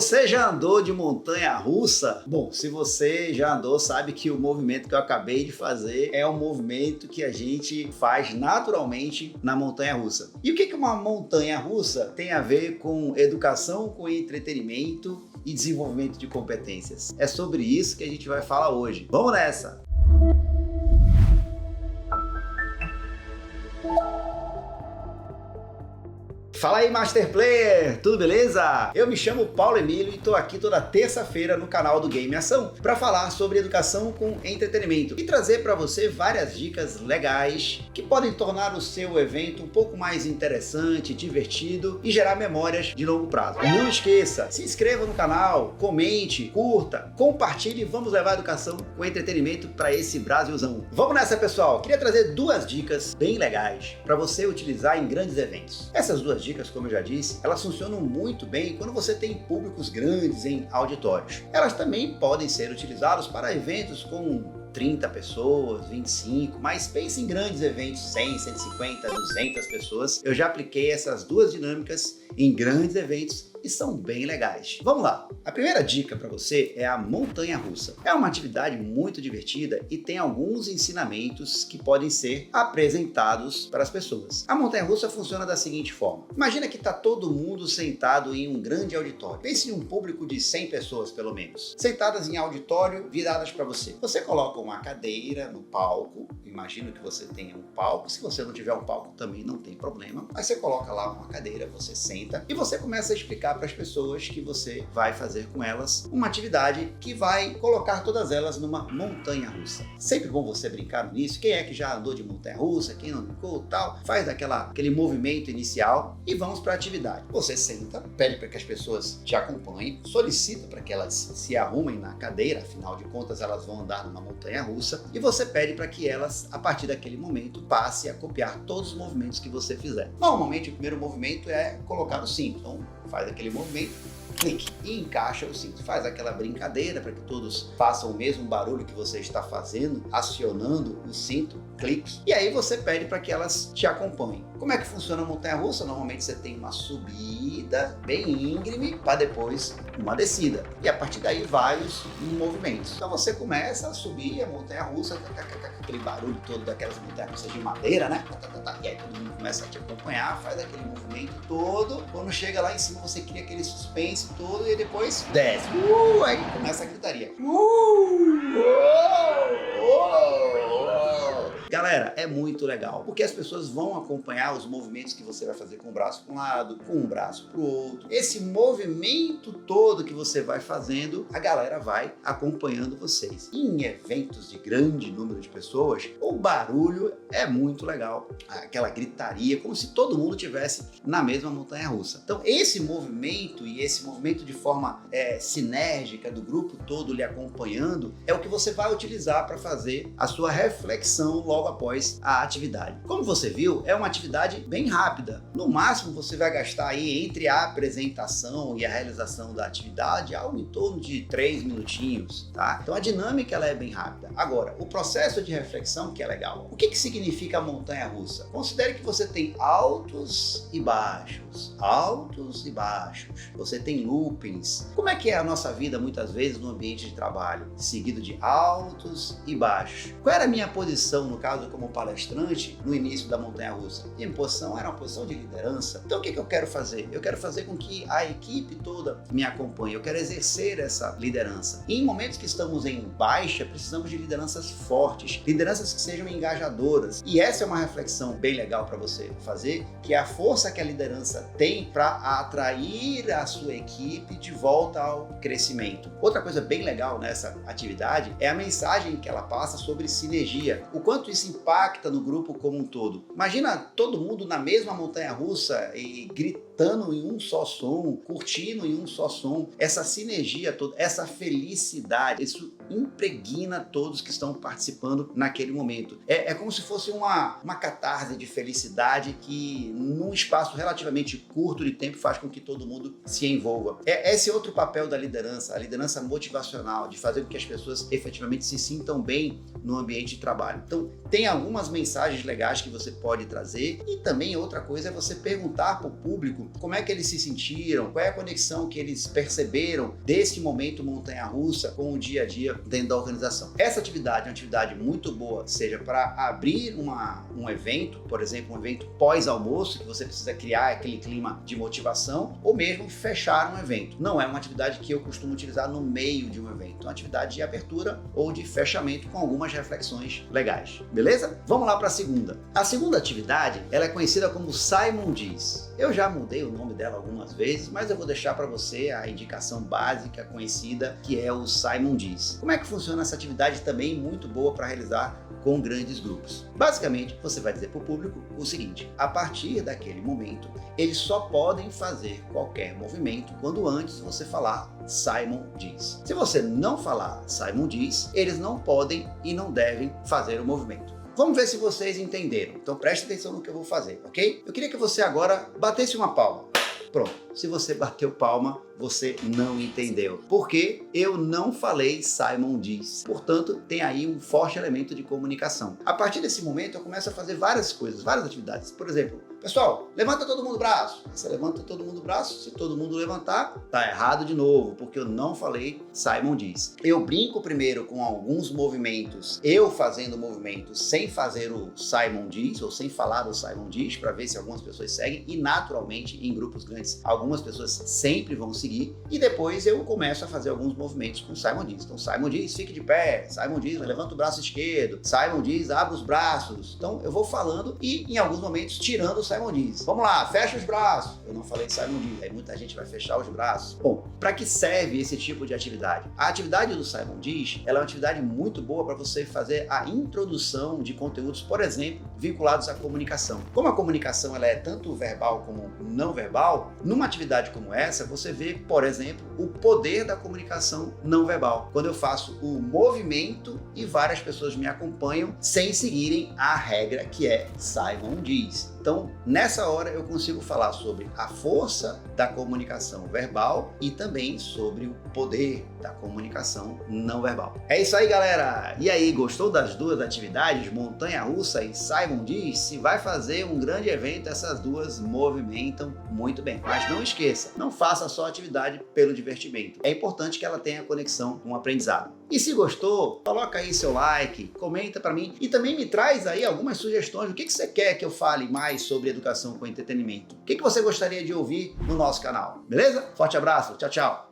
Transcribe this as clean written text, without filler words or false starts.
Você já andou de montanha-russa? Bom, se você já andou, sabe que o movimento que eu acabei de fazer é um movimento que a gente faz naturalmente na montanha-russa. E o que uma montanha-russa tem a ver com educação, com entretenimento e desenvolvimento de competências? É sobre isso que a gente vai falar hoje. Vamos nessa! Fala aí, Master Player! Tudo beleza? Eu me chamo Paulo Emílio e estou aqui toda terça-feira no canal do Game Ação para falar sobre educação com entretenimento e trazer para você várias dicas legais que podem tornar o seu evento um pouco mais interessante, divertido e gerar memórias de longo prazo. Não esqueça, se inscreva no canal, comente, curta, compartilhe e vamos levar a educação com entretenimento para esse Brasilzão. Vamos nessa, pessoal! Queria trazer duas dicas bem legais para você utilizar em grandes eventos. Essas duas dicas, como eu já disse, elas funcionam muito bem quando você tem públicos grandes em auditórios. Elas também podem ser utilizadas para eventos com 30 pessoas, 25, mas pense em grandes eventos, 100, 150, 200 pessoas. Eu já apliquei essas duas dinâmicas em grandes eventos e são bem legais. Vamos lá! A primeira dica para você é a montanha-russa. É uma atividade muito divertida e tem alguns ensinamentos que podem ser apresentados para as pessoas. A montanha-russa funciona da seguinte forma. Imagina que está todo mundo sentado em um grande auditório. Pense em um público de 100 pessoas, pelo menos. Sentadas em auditório, viradas para você. Você coloca uma cadeira no palco. Imagina que você tenha um palco. Se você não tiver um palco, também não tem problema. Mas você coloca lá uma cadeira, você senta e você começa a explicar para as pessoas que você vai fazer com elas uma atividade que vai colocar todas elas numa montanha-russa. Sempre bom você brincar nisso. Quem é que já andou de montanha-russa, quem não brincou, tal, faz aquele movimento inicial e vamos para a atividade. Você senta, pede para que as pessoas te acompanhem, solicita para que elas se arrumem na cadeira, afinal de contas elas vão andar numa montanha-russa, e você pede para que elas, a partir daquele momento, passem a copiar todos os movimentos que você fizer. Normalmente o primeiro movimento é colocar o cinto, então faz aquele movimento, clique e encaixa o cinto. Faz aquela brincadeira para que todos façam o mesmo barulho que você está fazendo, acionando o cinto, clique. E aí você pede para que elas te acompanhem. Como é que funciona a montanha-russa? Normalmente você tem uma subida bem íngreme para depois uma descida. E a partir daí vários movimentos. Então você começa a subir a montanha-russa, aquele barulho todo daquelas montanhas-russas de madeira, né? E aí todo mundo começa a te acompanhar, faz aquele movimento todo. Quando chega lá em cima você cria aquele suspense todo e depois desce. Aí começa a gritaria. Galera, é muito legal, porque as pessoas vão acompanhar os movimentos que você vai fazer com o braço para um lado, com o braço para o outro. Esse movimento todo que você vai fazendo, a galera vai acompanhando vocês. Em eventos de grande número de pessoas, o barulho é muito legal. Aquela gritaria, como se todo mundo estivesse na mesma montanha-russa. Então, esse movimento e esse movimento de forma sinérgica do grupo todo lhe acompanhando, é o que você vai utilizar para fazer a sua reflexão logo após a atividade. Como você viu, é uma atividade bem rápida. No máximo, você vai gastar aí entre a apresentação e a realização da atividade algo em torno de 3 minutinhos, tá? Então a dinâmica ela é bem rápida. Agora, o processo de reflexão que é legal. O que significa a montanha-russa? Considere que você tem altos e baixos, altos e baixos. Você tem loopings. Como é que é a nossa vida muitas vezes no ambiente de trabalho? Seguido de altos e baixos. Qual era a minha posição no caso como palestrante, no início da montanha-russa? Minha posição era uma posição de liderança. Então o que eu quero fazer? Eu quero fazer com que a equipe toda me acompanhe. Eu quero exercer essa liderança. E em momentos que estamos em baixa, precisamos de lideranças fortes, lideranças que sejam engajadoras. E essa é uma reflexão bem legal para você fazer, que é a força que a liderança tem para atrair a sua equipe de volta ao crescimento. Outra coisa bem legal nessa atividade é a mensagem que ela passa sobre sinergia. O quanto isso impacta no grupo como um todo. Imagina todo mundo na mesma montanha-russa e gritando em um só som, curtindo em um só som. Essa sinergia toda, essa felicidade, isso impregna todos que estão participando naquele momento. É como se fosse uma catarse de felicidade que num espaço relativamente curto de tempo faz com que todo mundo se envolva. Esse é outro papel da liderança, a liderança motivacional, de fazer com que as pessoas efetivamente se sintam bem no ambiente de trabalho. Então, tem algumas mensagens legais que você pode trazer e também outra coisa é você perguntar para o público como é que eles se sentiram, qual é a conexão que eles perceberam desse momento montanha-russa com o dia a dia dentro da organização. Essa atividade é uma atividade muito boa, seja para abrir um evento, por exemplo, um evento pós-almoço, que você precisa criar aquele clima de motivação, ou mesmo fechar um evento. Não é uma atividade que eu costumo utilizar no meio de um evento, é uma atividade de abertura ou de fechamento com algumas reflexões legais, beleza? Vamos lá para a segunda. A segunda atividade, ela é conhecida como Simon Diz. Eu já mudei o nome dela algumas vezes, mas eu vou deixar para você a indicação básica conhecida, que é o Simon Diz. Como é que funciona essa atividade também muito boa para realizar com grandes grupos? Basicamente, você vai dizer para o público o seguinte: a partir daquele momento, eles só podem fazer qualquer movimento quando antes você falar Simon Diz. Se você não falar Simon Diz, eles não podem e não devem fazer o movimento. Vamos ver se vocês entenderam. Então preste atenção no que eu vou fazer, ok? Eu queria que você agora batesse uma palma. Pronto. Se você bateu palma, você não entendeu. Porque eu não falei Simon Diz. Portanto, tem aí um forte elemento de comunicação. A partir desse momento, eu começo a fazer várias coisas, várias atividades. Por exemplo, pessoal, levanta todo mundo o braço. Você levanta todo mundo o braço. Se todo mundo levantar, tá errado de novo, porque eu não falei Simon Diz. Eu brinco primeiro com alguns movimentos, eu fazendo movimentos sem fazer o Simon Diz, ou sem falar o Simon Diz, para ver se algumas pessoas seguem. E naturalmente, em grupos grandes, algumas pessoas sempre vão seguir, e depois eu começo a fazer alguns movimentos com Simon Diz. Então, Simon Diz, fique de pé. Simon Diz, levanta o braço esquerdo. Simon Diz, abre os braços. Então, eu vou falando e, em alguns momentos, tirando o Simon Diz. Vamos lá, fecha os braços. Eu não falei Simon Diz, aí muita gente vai fechar os braços. Bom, para que serve esse tipo de atividade? A atividade do Simon Diz, ela é uma atividade muito boa para você fazer a introdução de conteúdos, por exemplo, vinculados à comunicação. Como a comunicação ela é tanto verbal como não verbal, numa atividade como essa, você vê, por exemplo, o poder da comunicação não verbal. Quando eu faço o movimento e várias pessoas me acompanham sem seguirem a regra que é Simon Diz. Então, nessa hora eu consigo falar sobre a força da comunicação verbal e também sobre o poder da comunicação não verbal. É isso aí, galera! E aí, gostou das duas atividades, montanha-russa e Simon Diz? Se vai fazer um grande evento, essas duas movimentam muito bem. Mas não esqueça, não faça só atividade pelo divertimento. É importante que ela tenha conexão com o aprendizado. E se gostou, coloca aí seu like, comenta para mim e também me traz aí algumas sugestões. O que você quer que eu fale mais sobre educação com entretenimento? O que você gostaria de ouvir no nosso canal? Beleza? Forte abraço, tchau, tchau!